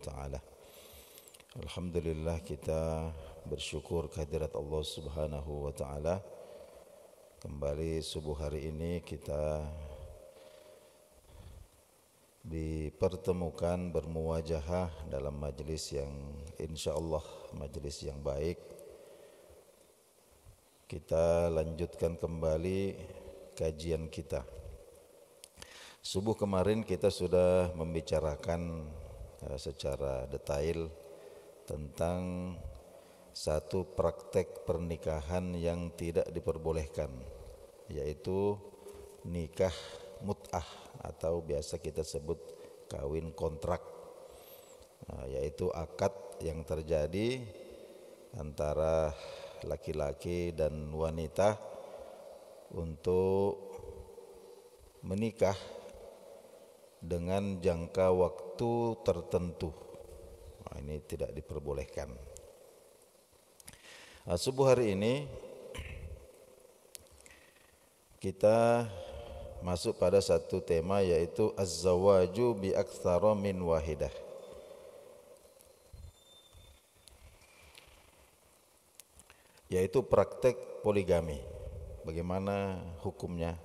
ta'ala. Alhamdulillah, kita bersyukur kehadirat Allah Subhanahu wa ta'ala. Kembali subuh hari ini kita dipertemukan bermuwajahah dalam majlis yang insyaallah majlis yang baik. Kita lanjutkan kembali kajian kita. Subuh kemarin kita sudah membicarakan secara detail tentang satu praktek pernikahan yang tidak diperbolehkan, yaitu nikah mut'ah atau biasa kita sebut kawin kontrak, yaitu akad yang terjadi antara laki-laki dan wanita untuk menikah dengan jangka waktu tertentu. Ini tidak diperbolehkan. Subuh hari ini kita masuk pada satu tema, yaitu az-zawaju bi aktsara min wahidah. Yaitu praktek poligami. Bagaimana hukumnya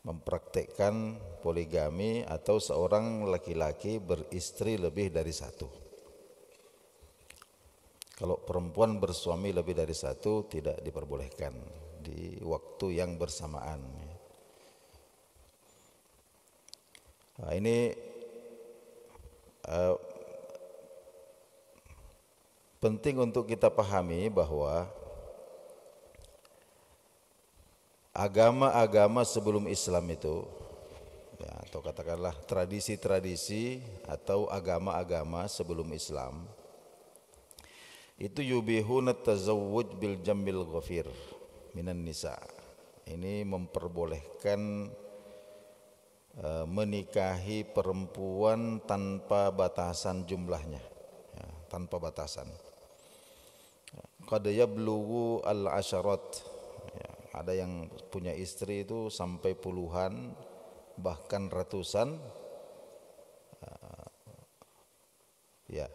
mempraktekkan poligami atau seorang laki-laki beristri lebih dari satu. Kalau perempuan bersuami lebih dari satu tidak diperbolehkan di waktu yang bersamaan. Nah, ini penting untuk kita pahami bahwa agama-agama sebelum Islam itu, ya, atau katakanlah tradisi-tradisi atau agama-agama sebelum Islam itu yubihuna tazawwuj bil jammil ghafir minan nisa. Ini memperbolehkan menikahi perempuan tanpa batasan jumlahnya, ya, tanpa batasan. Qad yablughu al-asharat. Ada yang punya istri itu sampai puluhan, bahkan ratusan, ya.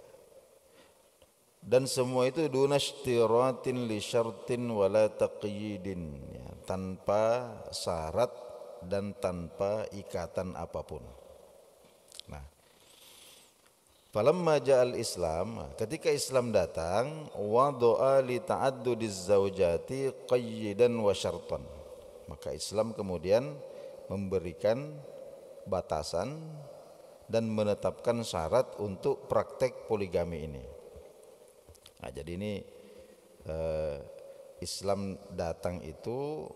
Dan semua itu dunashtiratin li syartin wala taqyidin, ya, tanpa syarat dan tanpa ikatan apapun. Nah, falamma ja'al Islam, ketika Islam datang, wada'a li ta'addudiz zawjati qayyidan wa syartan. Maka Islam kemudian memberikan batasan dan menetapkan syarat untuk praktek poligami ini. Nah, jadi ini Islam datang itu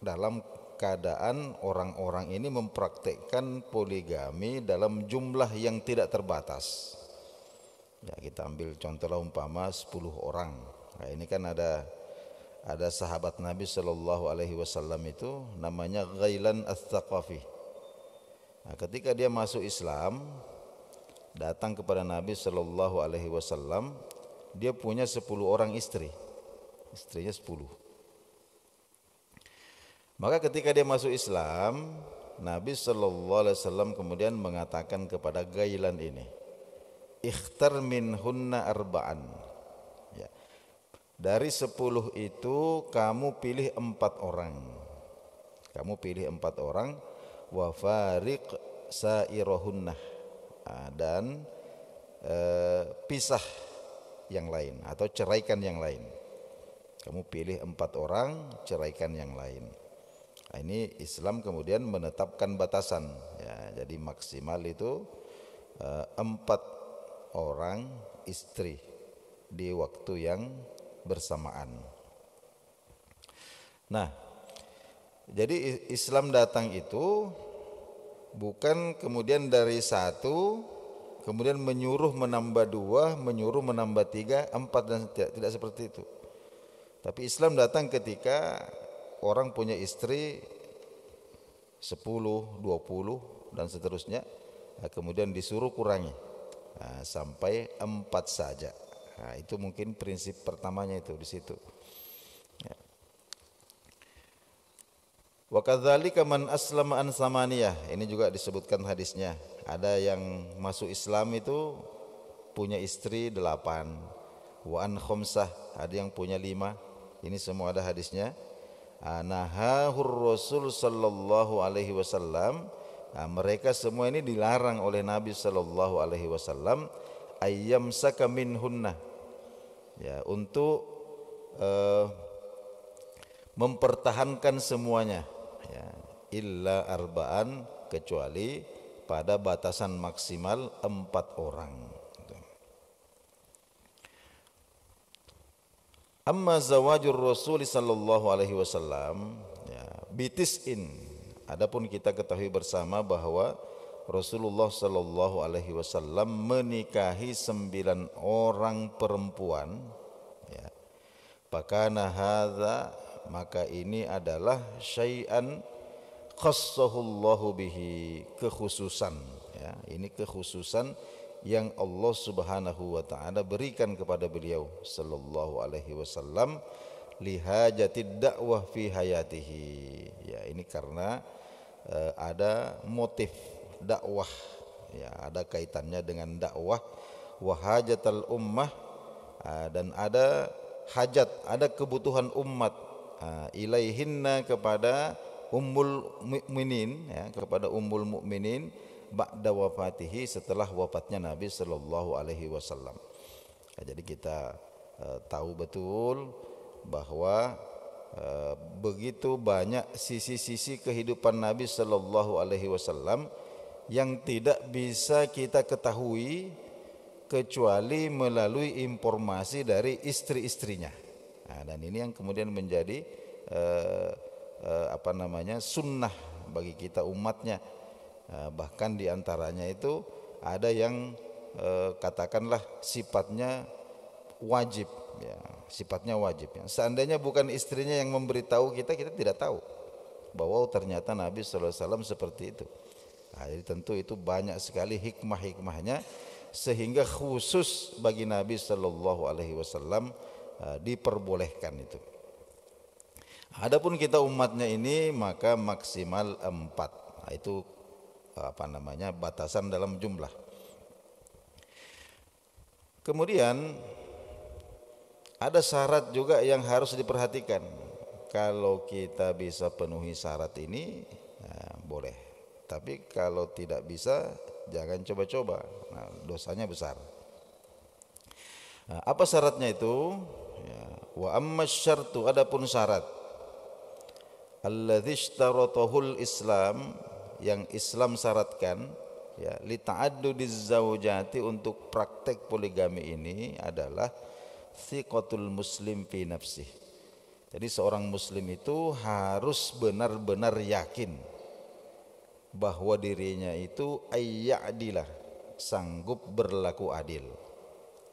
dalam keadaan orang-orang ini mempraktekkan poligami dalam jumlah yang tidak terbatas. Ya, kita ambil contohlah umpama 10 orang. Nah, ini kan ada sahabat Nabi Shallallahu Alaihi Wasallam itu namanya Ghailan Ats-Tsaqafi. Nah, ketika dia masuk Islam, datang kepada Nabi Shallallahu Alaihi Wasallam, dia punya 10 orang istri, istrinya 10. Maka ketika dia masuk Islam, Nabi Shallallahu Alaihi Wasallam kemudian mengatakan kepada Ghailan ini, ikhtar minhunna arba'an. Ya. Dari 10 itu kamu pilih 4 orang. Kamu pilih 4 orang, wa fariq sa'irohunnah. Dan pisah yang lain atau ceraikan yang lain. Kamu pilih 4 orang, ceraikan yang lain. Nah, ini Islam kemudian menetapkan batasan, ya, jadi maksimal itu 4 orang istri di waktu yang bersamaan. Nah, jadi Islam datang itu bukan kemudian dari 1 kemudian menyuruh menambah 2, menyuruh menambah 3, 4 dan tidak seperti itu. Tapi Islam datang ketika orang punya istri 10, 20 dan seterusnya, kemudian disuruh kurangi sampai 4 saja. Nah, itu mungkin prinsip pertamanya itu di situ. Ya. Wa kadzalika man aslama an samaniyah, ini juga disebutkan hadisnya. Ada yang masuk Islam itu punya istri 8. Wa an khamsah, ada yang punya 5. Ini semua ada hadisnya. Nahahur Rasul sallallahu alaihi wasallam. Mereka semua ini dilarang oleh Nabi sallallahu alaihi wasallam ayyamsaka minhunna, ya, untuk mempertahankan semuanya, ya, illa arba'an, kecuali pada batasan maksimal 4 orang. Amma zawajur Rasul sallallahu alaihi wasallam, ya, bitis'in. Adapun kita ketahui bersama bahwa Rasulullah sallallahu alaihi wasallam menikahi 9 orang perempuan, ya. Pakana hadza, maka ini adalah syai'an khassahullahu bihi, kekhususan, ya, ini kekhususan yang Allah Subhanahu wa taala berikan kepada beliau sallallahu alaihi wasallam lihajatid dakwah fi hayatihi, ya, ini karena ada motif dakwah, ya, ada kaitannya dengan dakwah, wa hajatal ummah, dan ada hajat, ada kebutuhan umat, ilaihinna, kepada ummul mukminin, ya, kepada ummul mukminin ba'da wafatihi, setelah wafatnya Nabi sallallahu alaihi wasallam. Jadi kita tahu betul bahwa begitu banyak sisi-sisi kehidupan Nabi sallallahu alaihi wasallam yang tidak bisa kita ketahui kecuali melalui informasi dari istri-istrinya. Dan ini yang kemudian menjadi sunnah bagi kita umatnya. Bahkan diantaranya itu ada yang katakanlah sifatnya wajib, ya, sifatnya wajib. Seandainya bukan istrinya yang memberitahu kita, kita tidak tahu bahwa ternyata Nabi sallallahu alaihi wasallam seperti itu. Jadi tentu itu banyak sekali hikmah-hikmahnya sehingga khusus bagi Nabi sallallahu alaihi wasallam diperbolehkan itu. Adapun kita umatnya ini maka maksimal 4. Itu batasan dalam jumlah. Kemudian ada syarat juga yang harus diperhatikan. Kalau kita bisa penuhi syarat ini, boleh. Tapi kalau tidak bisa, jangan coba-coba. Dosanya besar. Apa syaratnya itu? Ya, wa amma syartu, adapun syarat. Alladzi ishtaratahul Islam, yang Islam syaratkan, ya, li ta'addudiz zaujati, untuk praktek poligami ini adalah thiqatul muslim fi nafsih. Jadi seorang muslim itu harus benar-benar yakin bahwa dirinya itu ayya'dilah, sanggup berlaku adil,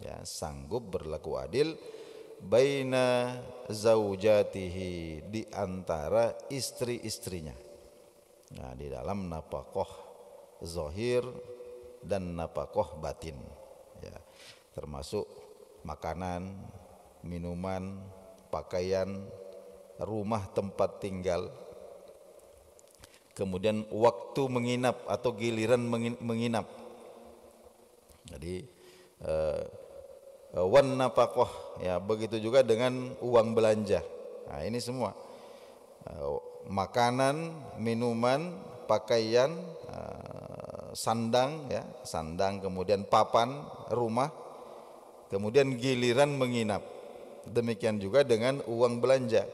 ya, sanggup berlaku adil baina zaujatihi, di antara istri-istrinya. Nah, di dalam nafkah zahir dan nafkah batin, ya, termasuk makanan, minuman, pakaian, rumah tempat tinggal, kemudian waktu menginap atau giliran menginap. Jadi wan nafkah, ya, begitu juga dengan uang belanja. Nah, ini semua makanan, minuman, pakaian, sandang, ya, sandang, kemudian papan, rumah, kemudian giliran menginap. Demikian juga dengan uang belanja.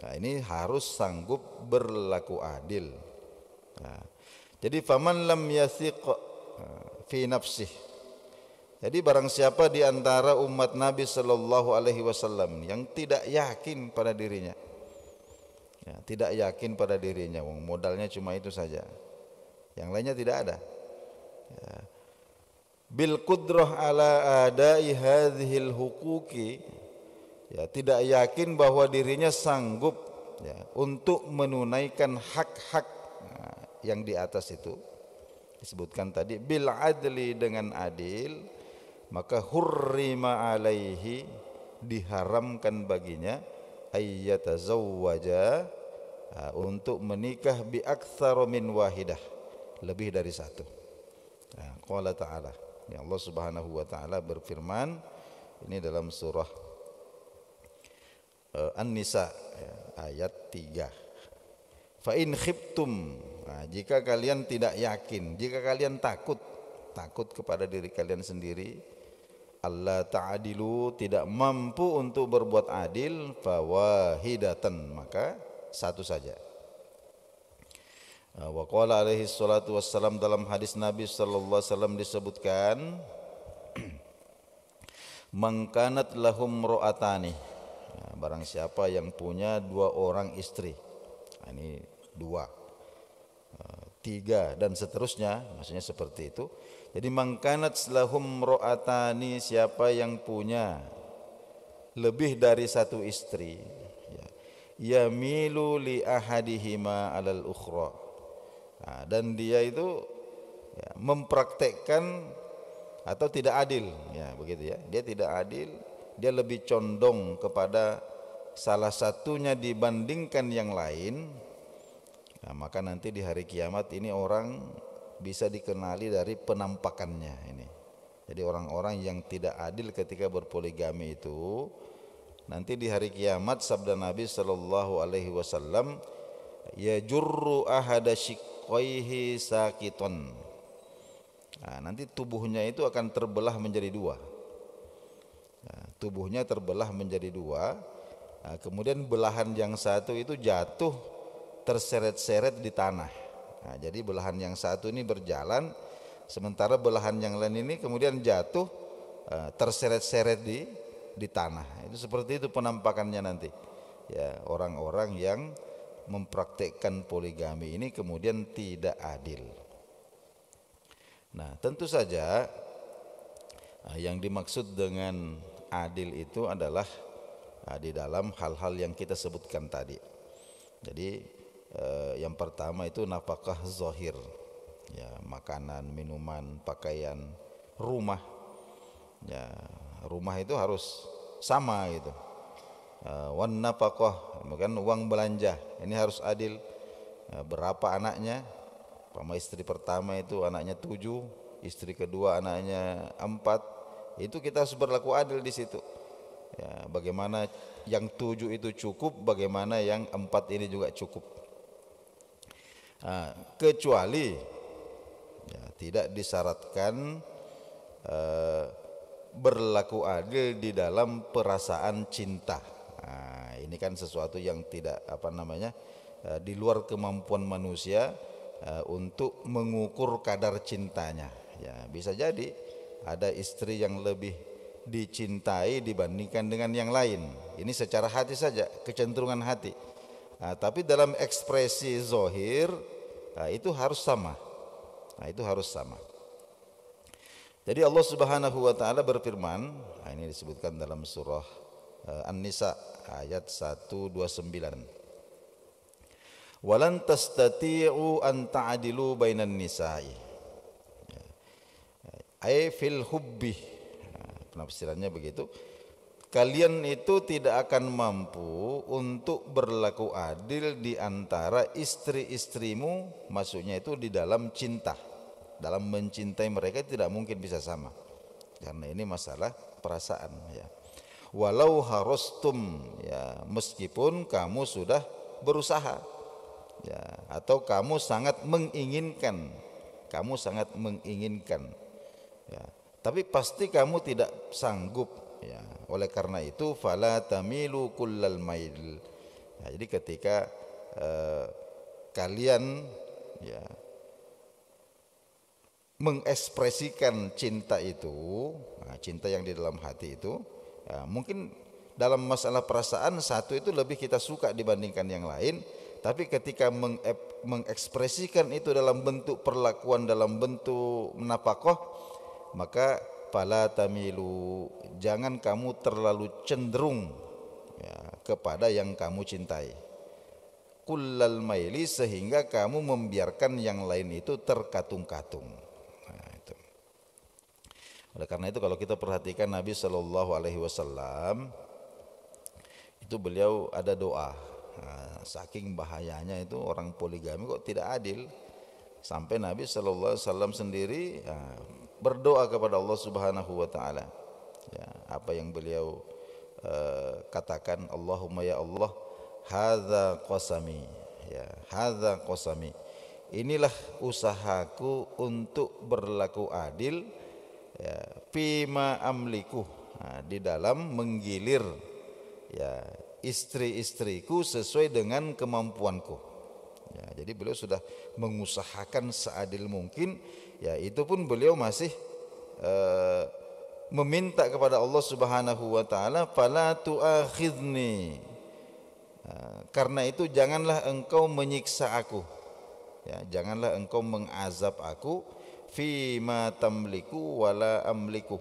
Nah, ini harus sanggup berlaku adil. Nah, jadi faman lam yathiq fi nafsih. Jadi barang siapa di antara umat Nabi sallallahu alaihi wasallam yang tidak yakin pada dirinya, ya, tidak yakin pada dirinya, modalnya cuma itu saja, yang lainnya tidak ada, ya, bil qudrah ala adai hadhil huquqi, ya, tidak yakin bahwa dirinya sanggup, ya, untuk menunaikan hak-hak, yang di atas itu disebutkan tadi, bil adli, dengan adil, maka hurrima alaihi, diharamkan baginya, ayyatazawwaja, untuk menikah bi aktsara min wahidah, lebih dari satu. Qala ta'ala, ya Allah Subhanahu wa taala berfirman ini dalam surah An-Nisa ayat 3. Fa in khiftum, jika kalian tidak yakin, jika kalian takut kepada diri kalian sendiri, Allah ta'adilu, tidak mampu untuk berbuat adil, fawahidatan, maka satu saja. Wa qala alaihi salatu wassalam, dalam hadis Nabi sallallahu alaihi wasallam disebutkan, man kanat lahum ra'atani, barang siapa yang punya dua orang istri, ini dua, tiga dan seterusnya, maksudnya seperti itu. Jadi man kanat lahum ra'atani, siapa yang punya lebih dari satu istri, yamilu li ahadihima alal ukhra, dan dia itu mempraktekkan atau tidak adil, begitu ya, dia tidak adil, dia lebih condong kepada salah satunya dibandingkan yang lain, maka nanti di hari kiamat ini orang bisa dikenali dari penampakannya ini. Jadi orang-orang yang tidak adil ketika berpoligami itu, nanti di hari kiamat sabda Nabi sallallahu alaihi wasallam, yajurru ahada shiqqaihi saqiton. Nanti tubuhnya itu akan terbelah menjadi dua. Tubuhnya terbelah menjadi dua. Kemudian belahan yang satu itu jatuh terseret-seret di tanah. Jadi belahan yang satu ini berjalan, sementara belahan yang lain ini kemudian jatuh terseret-seret di tanah. Itu seperti itu penampakannya nanti. Ya, orang-orang yang mempraktekkan poligami ini kemudian tidak adil. Nah, tentu saja yang dimaksud dengan adil itu adalah di dalam hal-hal yang kita sebutkan tadi. Jadi yang pertama itu nafkah zahir, ya, makanan, minuman, pakaian, rumah. Ya, rumah itu harus sama gitu. Wan nafkah, bukan uang belanja, ini harus adil. Berapa anaknya? Sama istri pertama itu anaknya 7, istri kedua anaknya 4, itu kita harus berlaku adil di situ. Ya, bagaimana yang 7 itu cukup, bagaimana yang 4 ini juga cukup. Kecuali ya, tidak disyaratkan berlaku adil di dalam perasaan cinta. Ini kan sesuatu yang tidak di luar kemampuan manusia untuk mengukur kadar cintanya. Ya, bisa jadi ada istri yang lebih dicintai dibandingkan dengan yang lain. Ini secara hati saja, kecenderungan hati. Tapi dalam ekspresi zahir itu harus sama. Itu harus sama. Jadi Allah Subhanahu wa taala berfirman, ini disebutkan dalam surah An-Nisa ayat 129. Walan tastati'u an ta'dilu bainan nisa'i. Ai fil hubbi. Penafsirannya begitu. Kalian itu tidak akan mampu untuk berlaku adil di antara istri-istrimu, maksudnya itu di dalam cinta. Dalam mencintai mereka tidak mungkin bisa sama. Karena ini masalah perasaan, ya. Walau harustum, ya, meskipun kamu sudah berusaha, ya, atau kamu sangat menginginkan, ya, tapi pasti kamu tidak sanggup, ya. Oleh karena itu fala tamilu kullal mail. Ya, jadi ketika kalian, ya, mengekspresikan cinta itu, cinta yang di dalam hati itu, ya, mungkin dalam masalah perasaan satu itu lebih kita suka dibandingkan yang lain, tapi ketika mengekspresikan itu dalam bentuk perlakuan, dalam bentuk nafkah, maka fala tamilu, jangan kamu terlalu cenderung, ya, kepada yang kamu cintai, kullal maili, sehingga kamu membiarkan yang lain itu terkatung-katung. Oleh karena itu kalau kita perhatikan Nabi Shallallahu Alaihi Wasallam itu beliau ada doa. Saking bahayanya itu orang poligami kok tidak adil. Sampai Nabi sallallahu alaihi wasallam sendiri berdoa kepada Allah Subhanahu wa taala. Ya, apa yang beliau katakan, Allahumma ya Allah, hadza qasami. Ya, hadza qasami. Inilah usahaku untuk berlaku adil, ya, fima amliku, di dalam menggilir, ya, istri-istriku sesuai dengan kemampuanku. Ya, jadi beliau sudah mengusahakan seadil mungkin. Ya, itu pun beliau masih meminta kepada Allah Subhanahu wa taala, fala tu'akhidni. Karena itu janganlah engkau menyiksa aku. Ya, janganlah engkau mengazab aku fima tamliku wala amliku,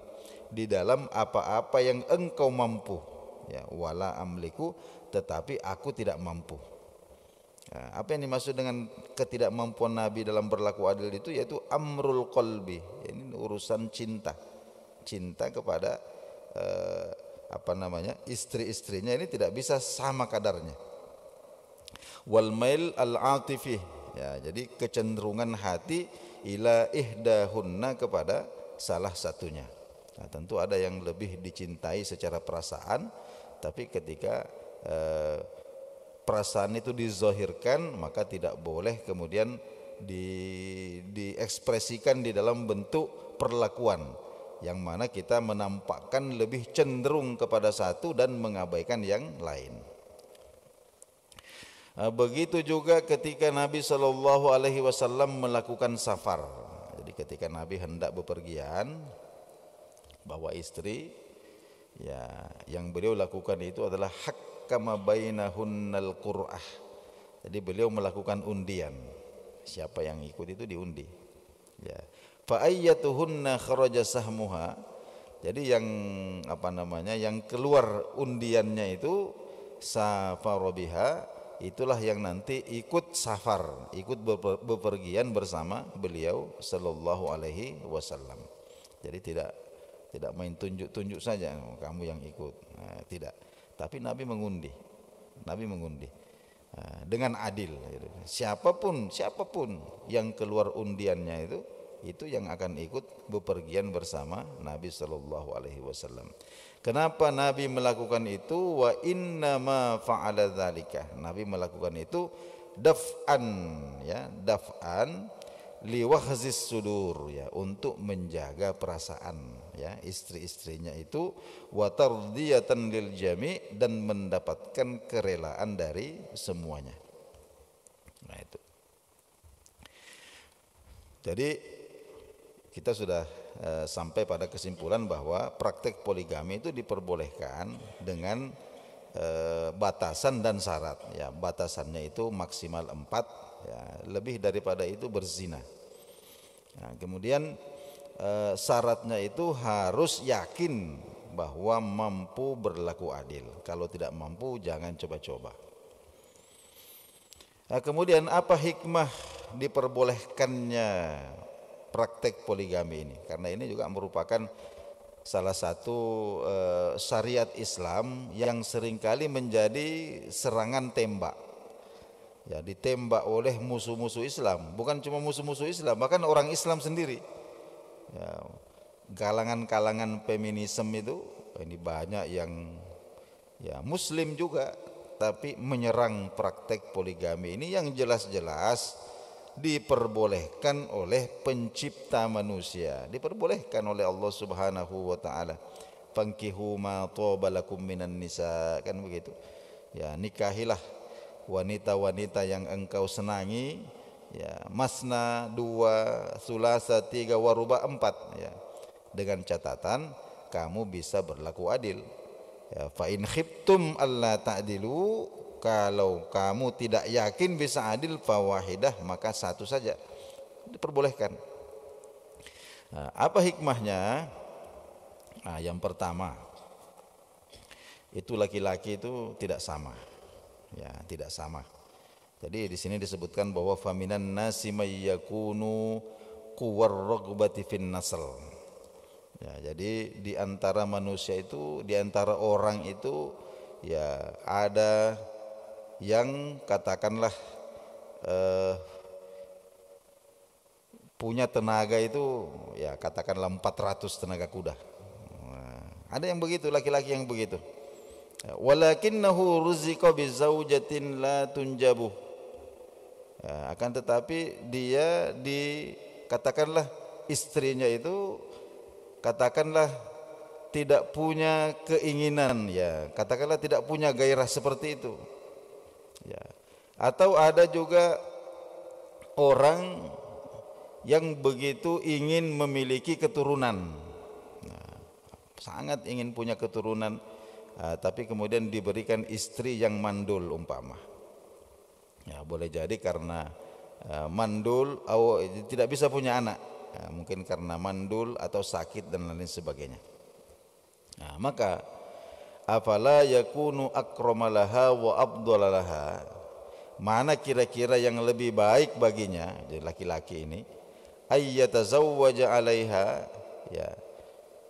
di dalam apa-apa yang engkau mampu. Ya, wala amliku, tetapi aku tidak mampu. Apa yang dimaksud dengan ketidakmampuan Nabi dalam berlaku adil itu, yaitu amrul qalbi. Ini urusan cinta kepada istri-istrinya ini tidak bisa sama kadarnya. Wal mail al atifih, ya, jadi kecenderungan hati ila ihdahunna, kepada salah satunya. Tentu ada yang lebih dicintai secara perasaan, tapi ketika perasaan itu dizahirkan, maka tidak boleh kemudian diekspresikan di dalam bentuk perlakuan yang mana kita menampakkan lebih cenderung kepada satu dan mengabaikan yang lain. Begitu juga ketika Nabi Shallallahu Alaihi Wasallam melakukan safar. Jadi ketika Nabi hendak bepergian bawa istri, ya, yang beliau lakukan itu adalah hakama bainahunnal qur'ah. Jadi beliau melakukan undian. Siapa yang ikut itu diundi. Ya. Fa ayyatuhunna kharaja sahmuha. Jadi yang keluar undiannya itu safarobiha, itulah yang nanti ikut safar, ikut bepergian bersama beliau sallallahu alaihi wasallam. Jadi tidak main tunjuk-tunjuk saja kamu yang ikut. Tidak. Tapi Nabi mengundi. Dengan adil. Siapapun yang keluar undiannya itu yang akan ikut bepergian bersama Nabi sallallahu alaihi wasallam. Kenapa Nabi melakukan itu? Wa inna ma fa'ala dzalika. Nabi melakukan itu daf'an, ya, daf'an liwahzis sudur, ya, untuk menjaga perasaan, ya, istri-istrinya itu, wa tardiyatan lil jami', dan mendapatkan kerelaan dari semuanya. Nah, itu. Jadi kita sudah sampai pada kesimpulan bahwa praktek poligami itu diperbolehkan dengan batasan dan syarat. Ya, batasannya itu maksimal 4, ya, lebih daripada itu berzina. Nah, kemudian syaratnya itu harus yakin bahwa mampu berlaku adil. Kalau tidak mampu, jangan coba-coba. Nah, kemudian apa hikmah diperbolehkannya praktek poligami ini? Karena ini juga merupakan salah satu syariat Islam yang seringkali menjadi serangan tembak. Ya, ditembak oleh musuh-musuh Islam, bukan cuma musuh-musuh Islam, bahkan orang Islam sendiri. Ya, kalangan-kalangan feminisme itu ini banyak yang, ya, Muslim juga, tapi menyerang praktek poligami ini yang jelas-jelas diperbolehkan oleh pencipta manusia, diperbolehkan oleh Allah Subhanahu wa taala. Fankihu ma thaba lakum minan nisa, kan begitu. Ya, nikahilah wanita-wanita yang engkau senangi, ya, masna, 2, sulasa, 3, waruba, 4, ya, dengan catatan kamu bisa berlaku adil. Ya, fa in khiftum alla ta'dilu, kalau kamu tidak yakin bisa adil, fawahidah, maka satu saja, diperbolehkan. Nah, apa hikmahnya? Nah, yang pertama, itu laki-laki itu tidak sama, ya, tidak sama. Jadi di sini disebutkan bahwa faminan nasi may yakunu quwwar raghbati fin nasl. Ya, jadi di antara manusia itu, di antara orang itu, ya, ada yang katakanlah punya tenaga itu ya katakanlah 400 tenaga kuda. Ada yang begitu, laki-laki yang begitu. Walakinnahu ruziqa bizaujatin la tunjabu. Akan tetapi dia katakanlah istrinya itu katakanlah tidak punya keinginan, ya katakanlah tidak punya gairah seperti itu, ya. Atau ada juga orang yang begitu ingin memiliki keturunan, sangat ingin punya keturunan, tapi kemudian diberikan istri yang mandul umpama, ya boleh jadi karena mandul atau tidak bisa punya anak, ya, mungkin karena mandul atau sakit dan lain sebagainya. Nah, maka afala yakunu akramalaha wa afdalalaha, mana kira-kira yang lebih baik baginya, jadi laki-laki ini, ayyatazawwaja 'alaiha, ya,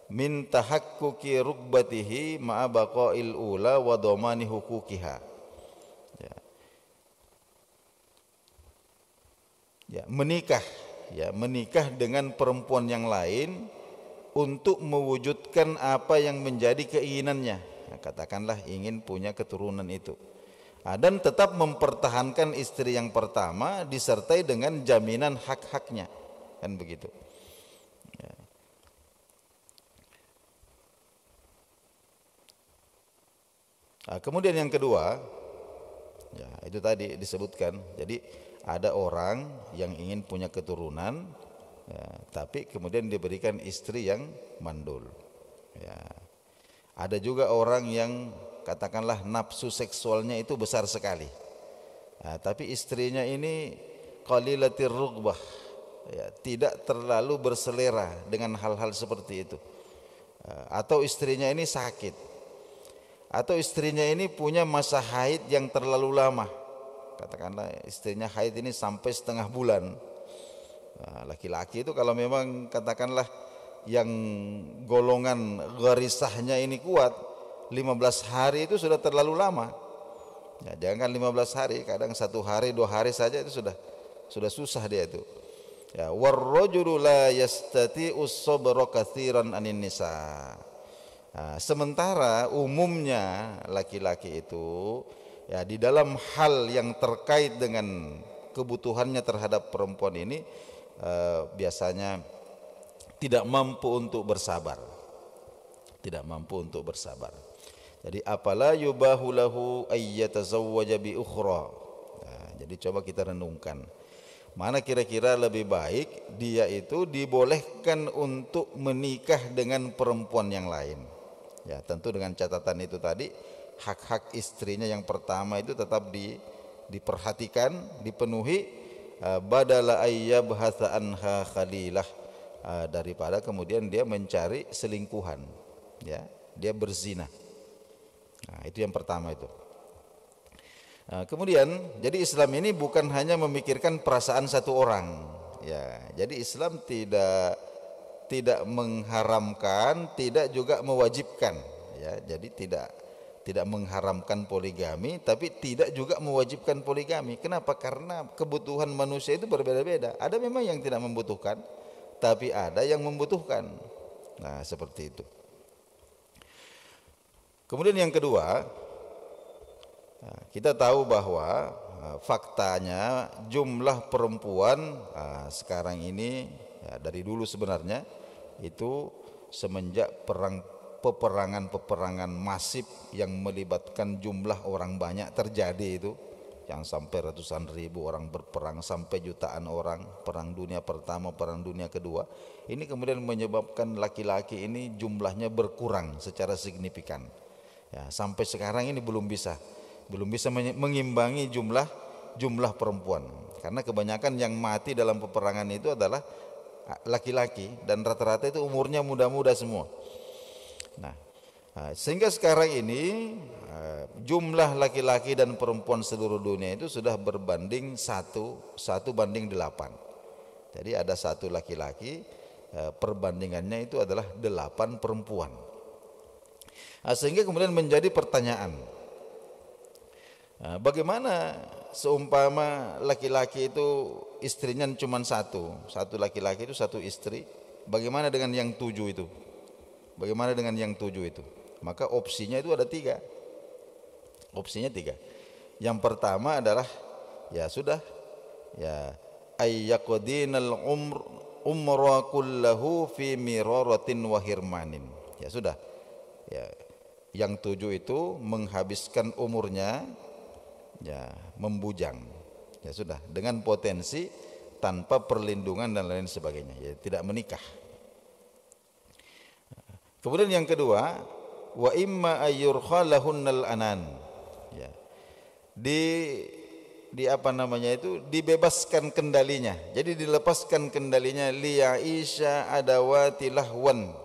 min tahakkuki rugbatihi ma'a baqa'il ula wa dhamani huquqiha, ya. Ya, menikah, ya, menikah dengan perempuan yang lain untuk mewujudkan apa yang menjadi keinginannya. Nah, katakanlah ingin punya keturunan itu. Dan tetap mempertahankan istri yang pertama disertai dengan jaminan hak-haknya, kan begitu. Ya. Kemudian yang kedua, ya itu tadi disebutkan. Jadi ada orang yang ingin punya keturunan, ya, tapi kemudian diberikan istri yang mandul. Ya. Ada juga orang yang katakanlah nafsu seksualnya itu besar sekali, tapi istrinya ini qalilatir rughbah, ya, tidak terlalu berselera dengan hal-hal seperti itu. Atau istrinya ini sakit, atau istrinya ini punya masa haid yang terlalu lama, katakanlah istrinya haid ini sampai setengah bulan. Laki-laki itu kalau memang katakanlah yang golongan garisahnya ini kuat, 15 hari itu sudah terlalu lama. Ya, jangan 15 hari, kadang 1 hari 2 hari saja itu sudah susah dia itu. Ya, warrajulu la yastati'u sabra katsiran anin nisa. Sementara umumnya laki-laki itu ya di dalam hal yang terkait dengan kebutuhannya terhadap perempuan ini biasanya tidak mampu untuk bersabar. Tidak mampu untuk bersabar. Jadi apala yubahu lahu ayyatazawwaja bi ukhra. Jadi coba kita renungkan. Mana kira-kira lebih baik dia itu dibolehkan untuk menikah dengan perempuan yang lain. Ya, tentu dengan catatan itu tadi, hak-hak istrinya yang pertama itu tetap diperhatikan, dipenuhi, badala ayyabhatha anha khalilah, daripada kemudian dia mencari selingkuhan, ya, dia berzina. Nah, itu yang pertama itu. Kemudian jadi Islam ini bukan hanya memikirkan perasaan satu orang, ya. Jadi Islam tidak mengharamkan, tidak juga mewajibkan, ya. Jadi tidak mengharamkan poligami, tapi tidak juga mewajibkan poligami. Kenapa? Karena kebutuhan manusia itu berbeda-beda. Ada memang yang tidak membutuhkan, tapi ada yang membutuhkan. Nah, seperti itu. Kemudian yang kedua, kita tahu bahwa faktanya jumlah perempuan sekarang ini, ya, dari dulu sebenarnya itu semenjak peperangan masif yang melibatkan jumlah orang banyak terjadi itu, yang sampai ratusan ribu orang berperang sampai jutaan orang, perang dunia pertama, perang dunia kedua, ini kemudian menyebabkan laki-laki ini jumlahnya berkurang secara signifikan. Ya, sampai sekarang ini belum bisa mengimbangi jumlah perempuan, karena kebanyakan yang mati dalam peperangan itu adalah laki-laki dan rata-rata itu umurnya muda-muda semua. Nah, sehingga sekarang ini jumlah laki-laki dan perempuan seluruh dunia itu sudah berbanding 1 banding 8. Jadi ada 1 laki-laki, perbandingannya itu adalah 8 perempuan. Sehingga kemudian menjadi pertanyaan, Nah, bagaimana seumpama laki-laki itu istrinya cuma satu laki-laki itu satu istri, bagaimana dengan yang 7 itu? Bagaimana dengan yang 7 itu? Maka opsinya itu ada 3. Opsinya 3. Yang pertama adalah ya sudah, ya ayyaqdinal umra kullahu fi miraratin wa hirmanin. Ya sudah. Ya, yang 7 itu menghabiskan umurnya ya membujang. Ya sudah, dengan potensi tanpa perlindungan dan lain sebagainya, ya tidak menikah. Kemudian yang kedua, wa imma ayyurkhalahunnal anan. Ya. Di apa namanya itu, dibebaskan kendalinya. Jadi dilepaskan kendalinya li'aisha adawati lahwan.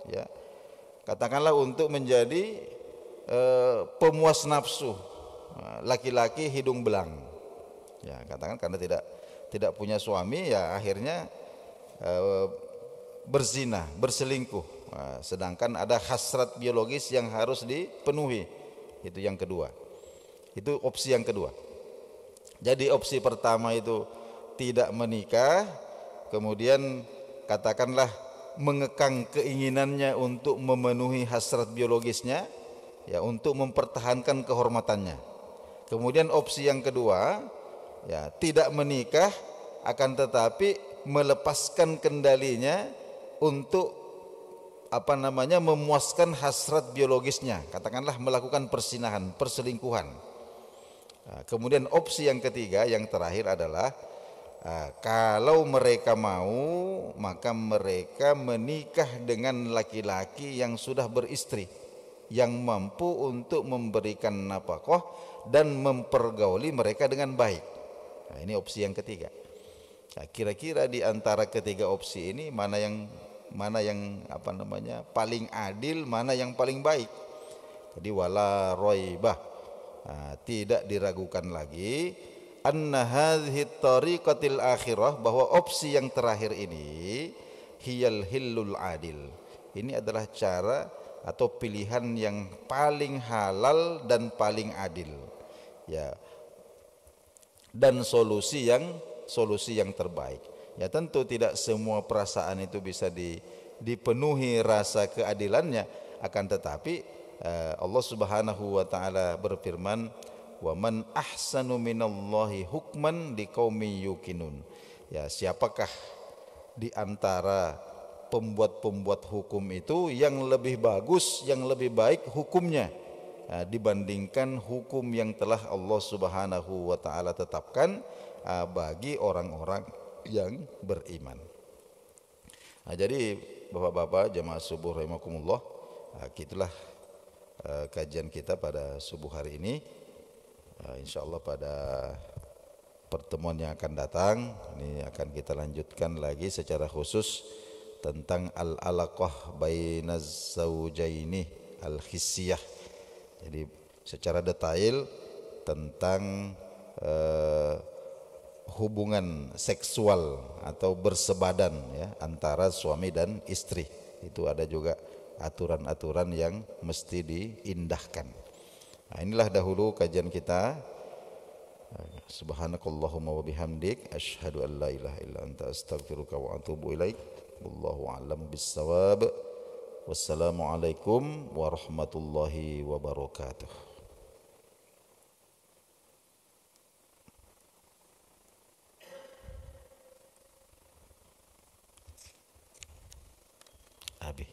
Ya. Katakanlah untuk menjadi pemuas nafsu laki-laki hidung belang. Ya, katakan karena tidak punya suami, ya akhirnya berzina, berselingkuh. Sedangkan ada hasrat biologis yang harus dipenuhi. Itu yang kedua. Itu opsi yang kedua. Jadi opsi pertama itu tidak menikah, kemudian katakanlah mengekang keinginannya untuk memenuhi hasrat biologisnya, ya untuk mempertahankan kehormatannya. Kemudian opsi yang kedua, ya tidak menikah akan tetapi melepaskan kendalinya untuk apa namanya memuaskan hasrat biologisnya, katakanlah melakukan persinahan, perselingkuhan. Nah, kemudian opsi yang ketiga, yang terakhir adalah kalau mereka mau, maka mereka menikah dengan laki-laki yang sudah beristri, yang mampu untuk memberikan nafkah dan mempergauli mereka dengan baik. Nah, ini opsi yang ketiga. Nah, kira-kira di antara ketiga opsi ini mana yang apa namanya paling adil, mana yang paling baik? Jadi wala roibah, tidak diragukan lagi anna hadhihi tariqatil akhirah, bahwa opsi yang terakhir ini hiyal hillul adil. Ini adalah cara atau pilihan yang paling halal dan paling adil. Ya. Dan solusi yang terbaik. Ya tentu tidak semua perasaan itu bisa dipenuhi rasa keadilannya, akan tetapi Allah Subhanahu wa taala berfirman, wa man ahsanu minallahi hukman liqaumin yuqinun. Ya, siapakah di antara pembuat hukum itu yang lebih bagus, yang lebih baik hukumnya dibandingkan hukum yang telah Allah Subhanahu wa taala tetapkan bagi orang-orang yang beriman. Jadi Bapak-bapak jemaah subuh rahimakumullah, gitulah kajian kita pada subuh hari ini. Insyaallah pada pertemuan yang akan datang ini akan kita lanjutkan lagi secara khusus tentang al-alaqah bainaz zaujaini al-hissiyah. Jadi secara detail tentang hubungan seksual atau bersebadan ya antara suami dan istri. Itu ada juga aturan-aturan yang mesti diindahkan. Nah, inilah dahulu kajian kita. Subhanakallahumma wa bihamdik asyhadu an la ilaha illa anta astaghfiruka wa atubu ilaik. Wallahu a'lam bissawab. Wassalamualaikum warahmatullahi wabarakatuh. Abi